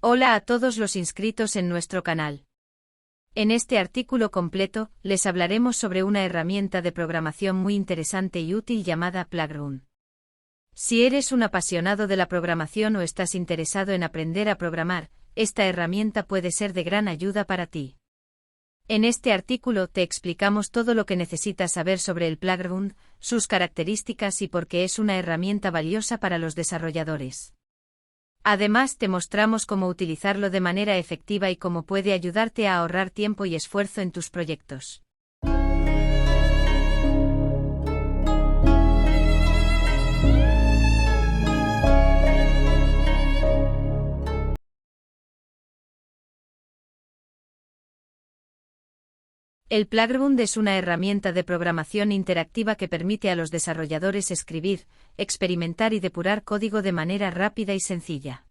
Hola a todos los inscritos en nuestro canal. En este artículo completo, les hablaremos sobre una herramienta de programación muy interesante y útil llamada Playground. Si eres un apasionado de la programación o estás interesado en aprender a programar, esta herramienta puede ser de gran ayuda para ti. En este artículo te explicamos todo lo que necesitas saber sobre el Playground, sus características y por qué es una herramienta valiosa para los desarrolladores. Además te mostramos cómo utilizarlo de manera efectiva y cómo puede ayudarte a ahorrar tiempo y esfuerzo en tus proyectos. El Playground es una herramienta de programación interactiva que permite a los desarrolladores escribir, experimentar y depurar código de manera rápida y sencilla.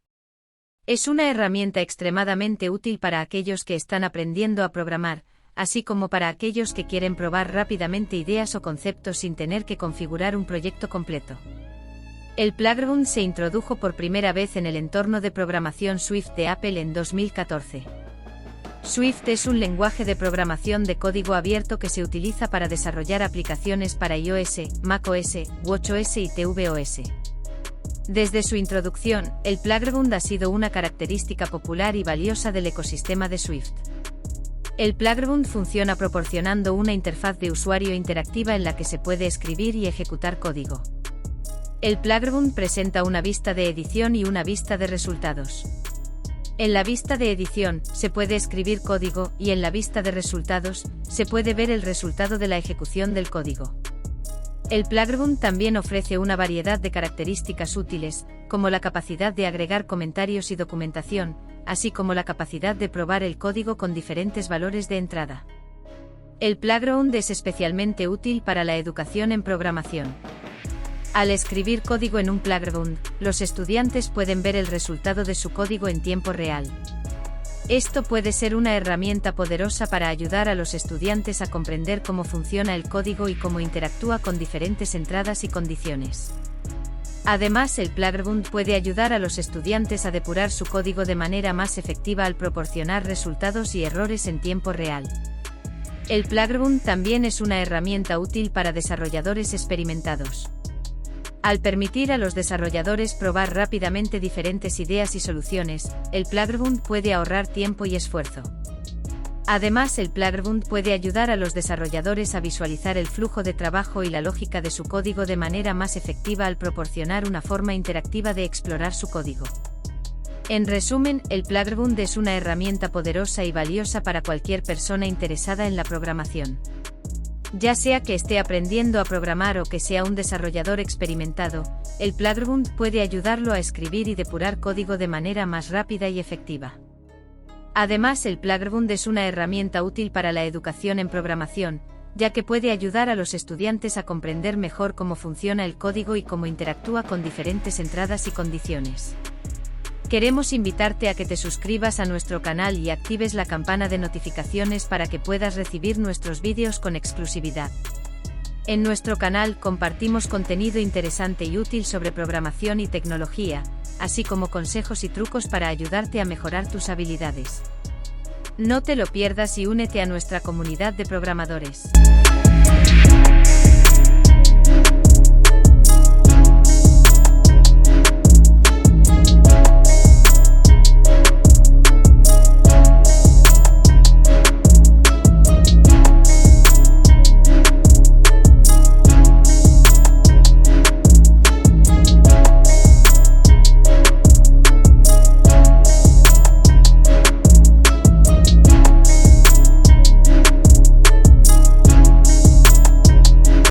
Es una herramienta extremadamente útil para aquellos que están aprendiendo a programar, así como para aquellos que quieren probar rápidamente ideas o conceptos sin tener que configurar un proyecto completo. El Playground se introdujo por primera vez en el entorno de programación Swift de Apple en 2014. Swift es un lenguaje de programación de código abierto que se utiliza para desarrollar aplicaciones para iOS, macOS, watchOS y tvOS. Desde su introducción, el Playground ha sido una característica popular y valiosa del ecosistema de Swift. El Playground funciona proporcionando una interfaz de usuario interactiva en la que se puede escribir y ejecutar código. El Playground presenta una vista de edición y una vista de resultados. En la vista de edición, se puede escribir código, y en la vista de resultados, se puede ver el resultado de la ejecución del código. El Playground también ofrece una variedad de características útiles, como la capacidad de agregar comentarios y documentación, así como la capacidad de probar el código con diferentes valores de entrada. El Playground es especialmente útil para la educación en programación. Al escribir código en un Playground, los estudiantes pueden ver el resultado de su código en tiempo real. Esto puede ser una herramienta poderosa para ayudar a los estudiantes a comprender cómo funciona el código y cómo interactúa con diferentes entradas y condiciones. Además, el Playground puede ayudar a los estudiantes a depurar su código de manera más efectiva al proporcionar resultados y errores en tiempo real. El Playground también es una herramienta útil para desarrolladores experimentados. Al permitir a los desarrolladores probar rápidamente diferentes ideas y soluciones, el Playground puede ahorrar tiempo y esfuerzo. Además, el Playground puede ayudar a los desarrolladores a visualizar el flujo de trabajo y la lógica de su código de manera más efectiva al proporcionar una forma interactiva de explorar su código. En resumen, el Playground es una herramienta poderosa y valiosa para cualquier persona interesada en la programación. Ya sea que esté aprendiendo a programar o que sea un desarrollador experimentado, el Playground puede ayudarlo a escribir y depurar código de manera más rápida y efectiva. Además, el Playground es una herramienta útil para la educación en programación, ya que puede ayudar a los estudiantes a comprender mejor cómo funciona el código y cómo interactúa con diferentes entradas y condiciones. Queremos invitarte a que te suscribas a nuestro canal y actives la campana de notificaciones para que puedas recibir nuestros vídeos con exclusividad. En nuestro canal compartimos contenido interesante y útil sobre programación y tecnología, así como consejos y trucos para ayudarte a mejorar tus habilidades. No te lo pierdas y únete a nuestra comunidad de programadores.